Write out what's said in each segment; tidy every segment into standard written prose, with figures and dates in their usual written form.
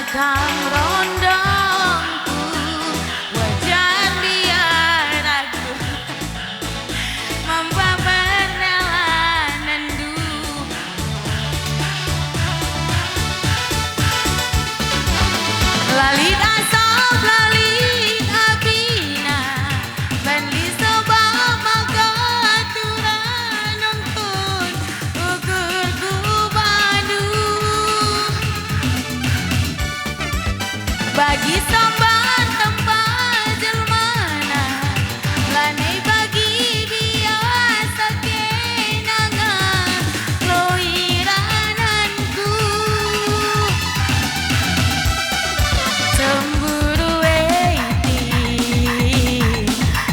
Kang rondongku wajan biar aku mampu perjalanan dulu. Lalit asap lalit abina bandi sebab maka aturan nonton ukur ku Bandung bagi samban tempat jelmana lanai bagi biasa kenangan loirananku cemburu waiting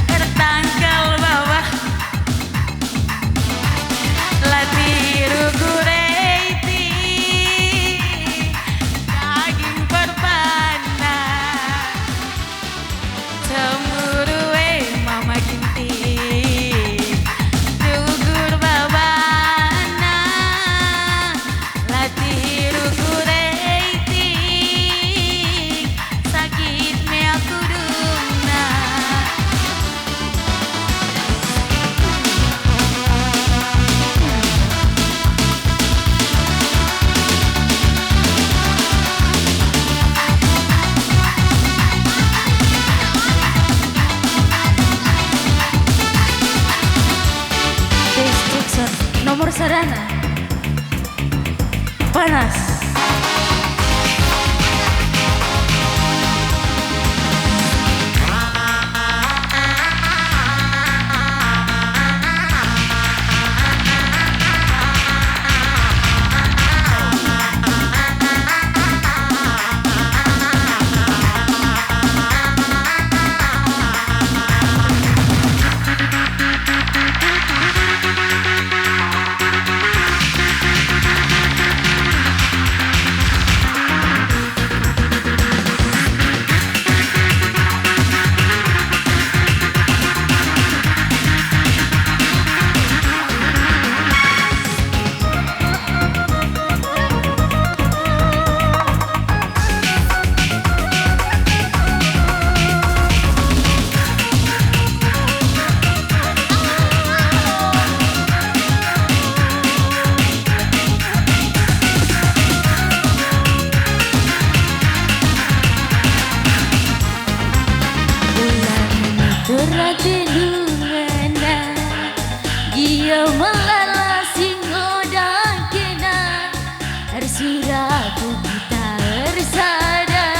tertangkal bawah latiru gureiti daging perpana cemburu mama ginting dugur babana latiru gureiti sakit me aku dungna Jackson nomor sarana panas. Terati dungana dia melala singodan kena tersuratu kita bersada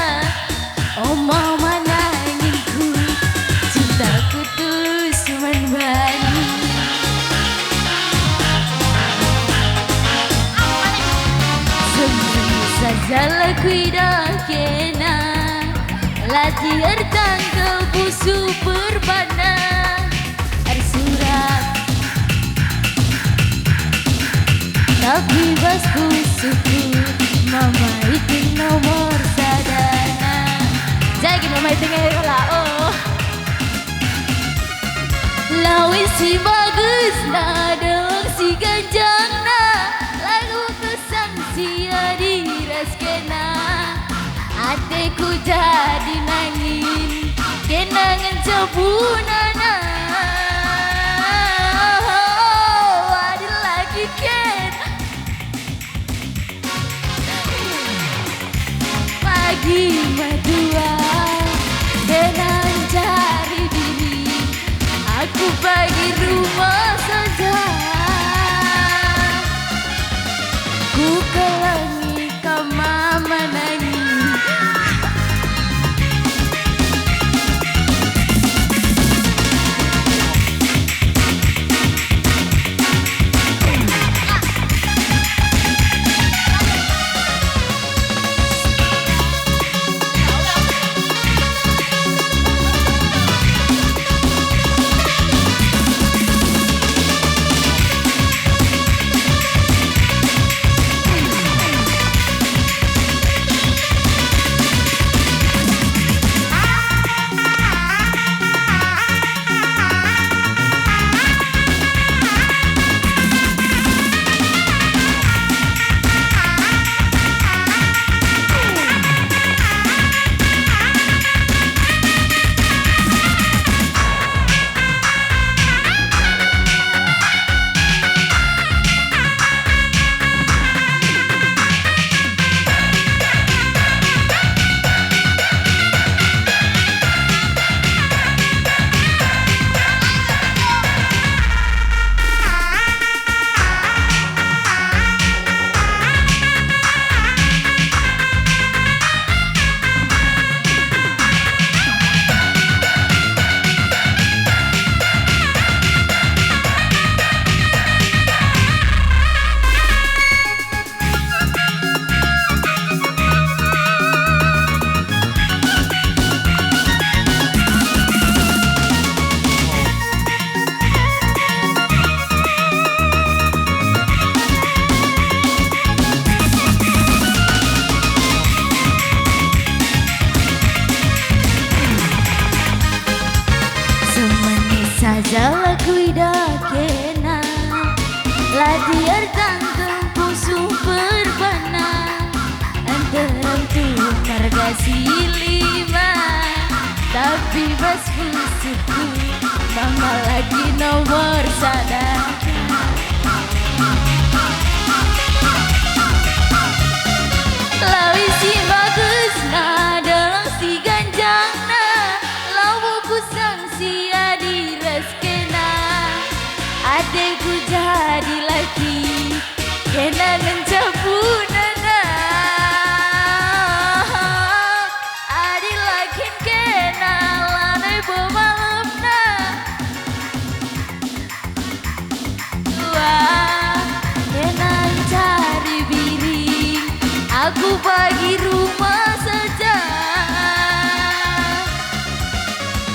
oh mama nanginku cintaku tulus membani semua saja laku dah kena latih tertangkal busu berbana tersurat tapi basku suku mama itu nomor sadana jadi mama itu ngelah oh lawi si bagus nadong si ganjang na lagu kesang sia diraskena hatiku jadi nangin kenangan cebunana ada lagi ken pagi madua dengan cari diri aku bagi rumah saja ku kelangi kama menangis lagi nomor sadar. Lawi si bagus na dalam si ganjang na lawu ku sang si adi reskena adekku jadi laki kena mencapu nana adi laki kena lanai bemalem na tua kena cari biring aku bagi rumah saja.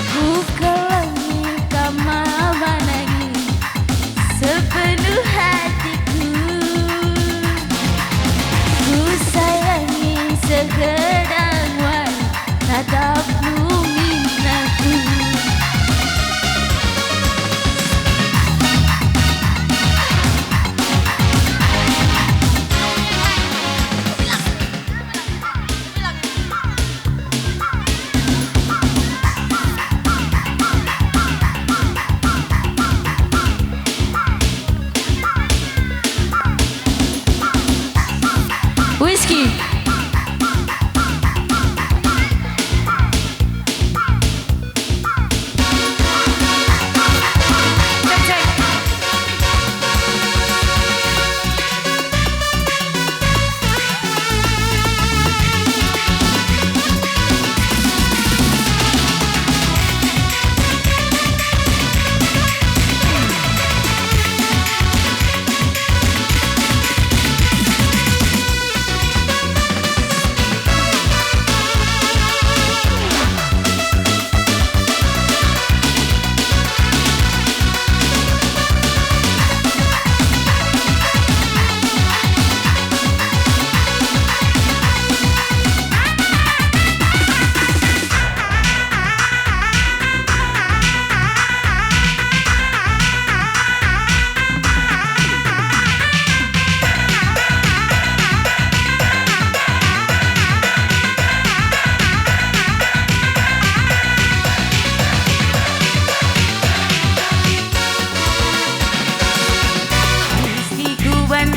Ku kelangi kamar menangis sepenuh hatiku. Ku sayangi segedang wanita tatapmu minatku. Whiskey.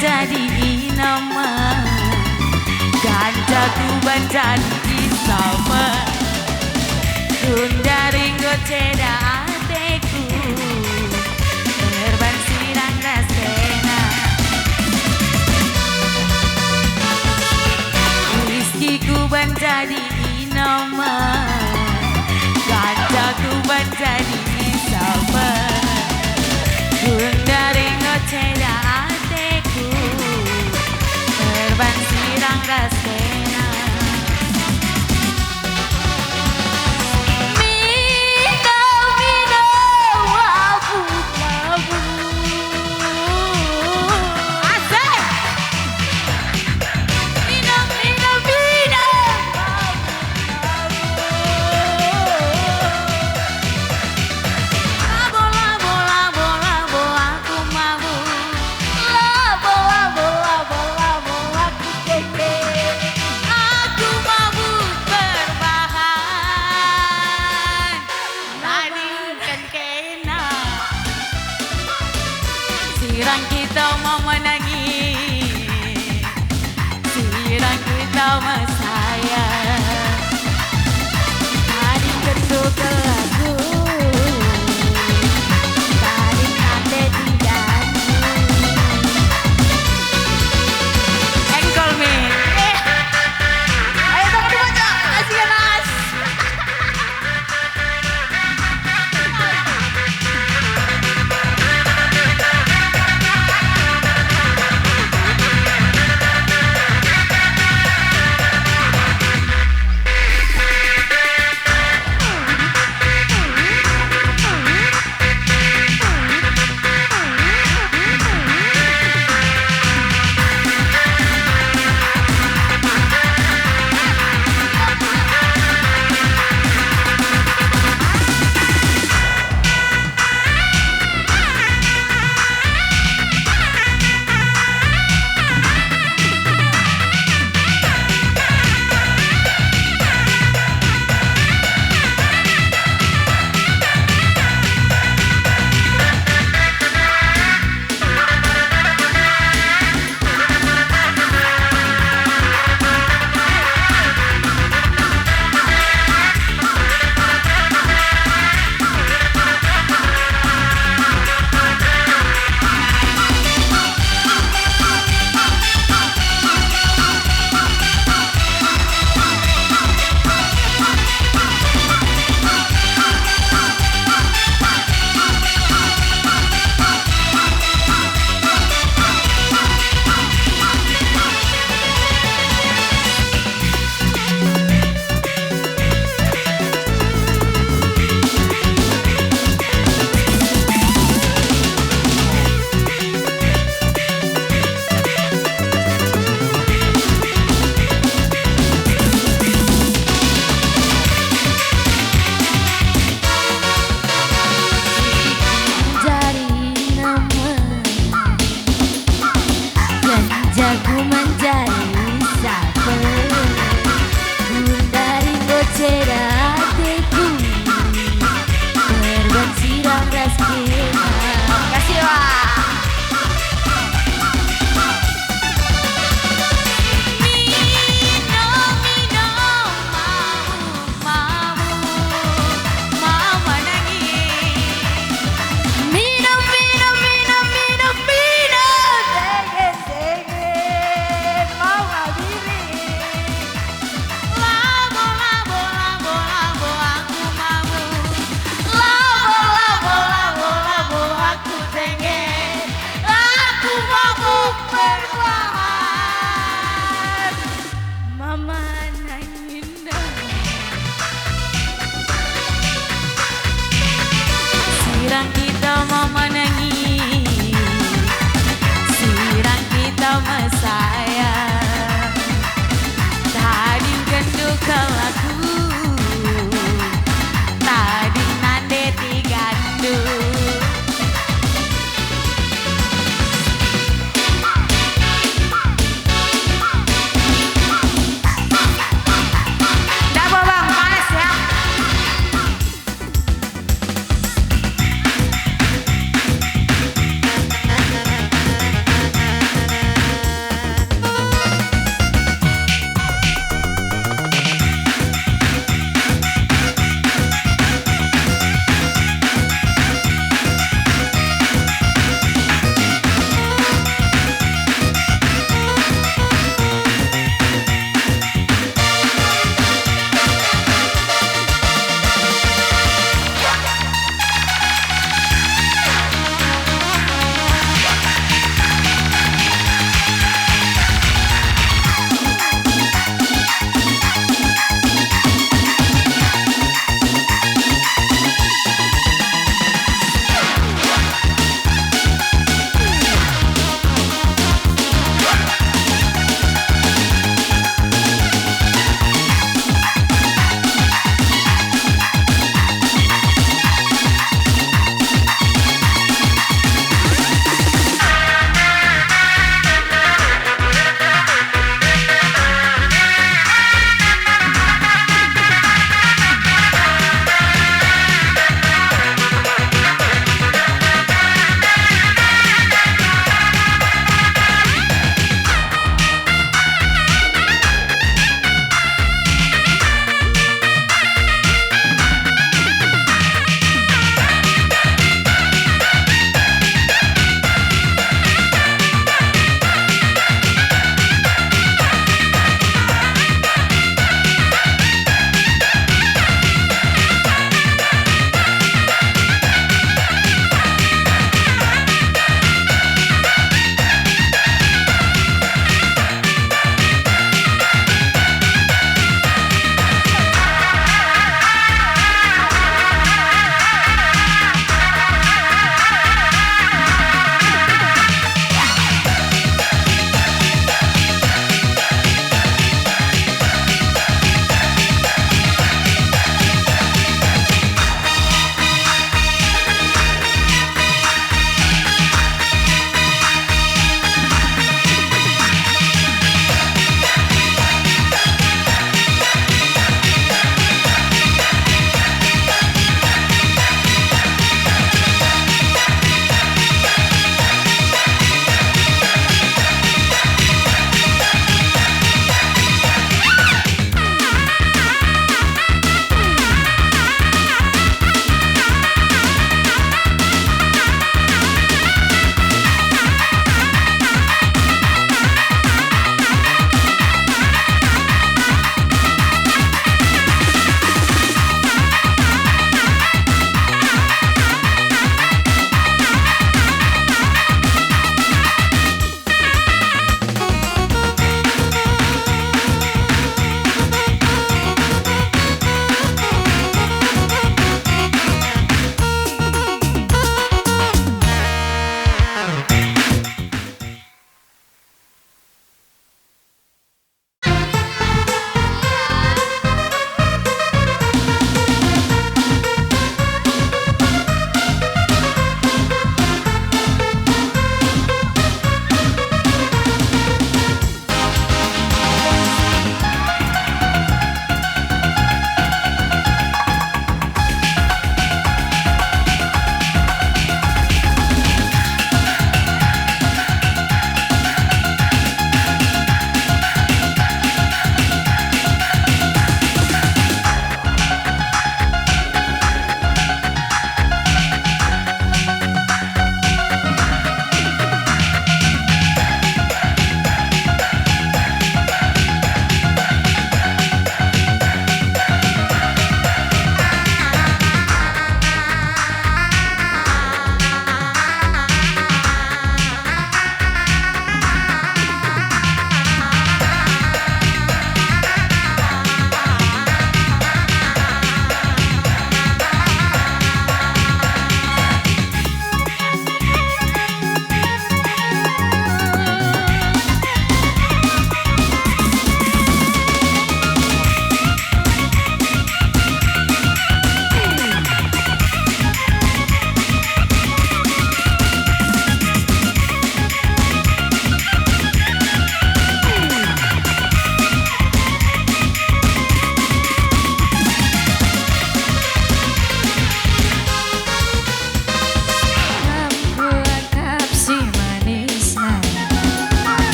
Jadi nama ganjaku jadi sama kundaring goceda adekku terbang sirang rasena whiskyku jadi nama ganjaku jadi sama kundaring goceda terbang sirang rasena Mina, mina, wabu, wabu Asik Mina, mina, mina, wabu, wabu Labo, labo, labo, aku mabu Labo, labo, labo, labo aku mabuk berbahan tandingkan kena sirang kita mau menangis sirang kita mesayang tadi ketuk lagu tadi tanda tidak engkol me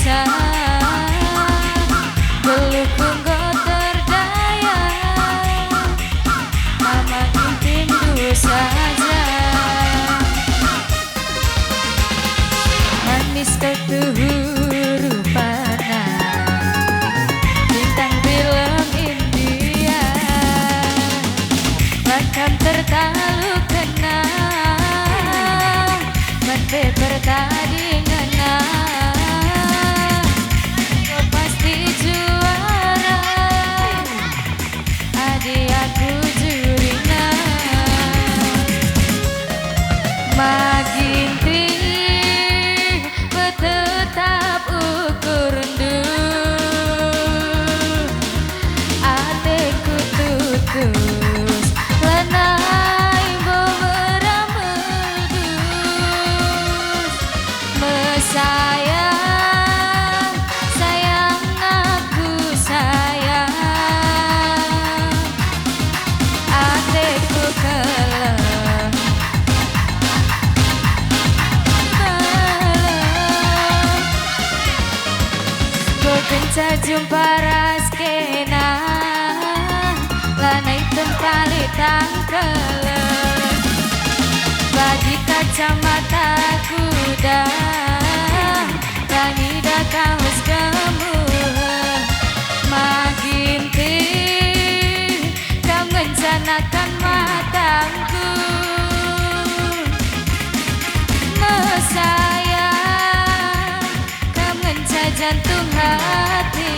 bisa pelukku kau terdaya, makin rindu saja. Manis keturupana bintang film India, bahkan tertalu kena mati bertanding ngena. Kau pasti juara, adik aku jurina. Makin tetap ukur rendu, hatiku tutus lenai beberapa medus. Mesayang, sayang aku sayang, hatiku keleng kenca jumpa raskena lanai tentali tangkeleng bagi kacamata kuda rani kaus kamu makin kau mencanakan matangku. Mesayang, kau mencah jantung hatiku.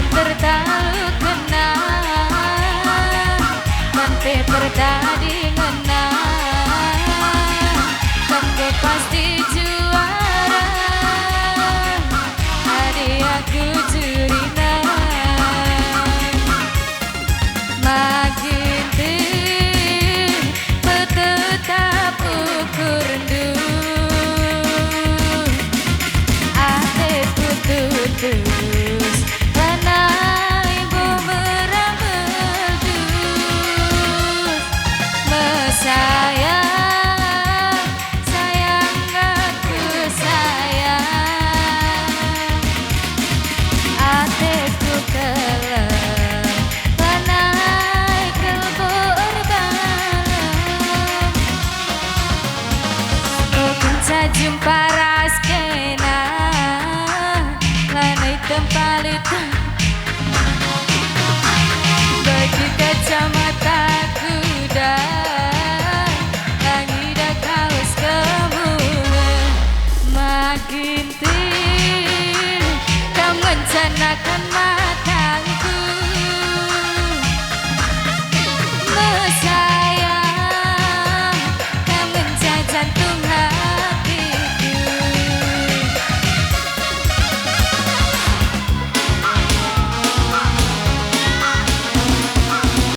Tertalu kena, sampai terjadi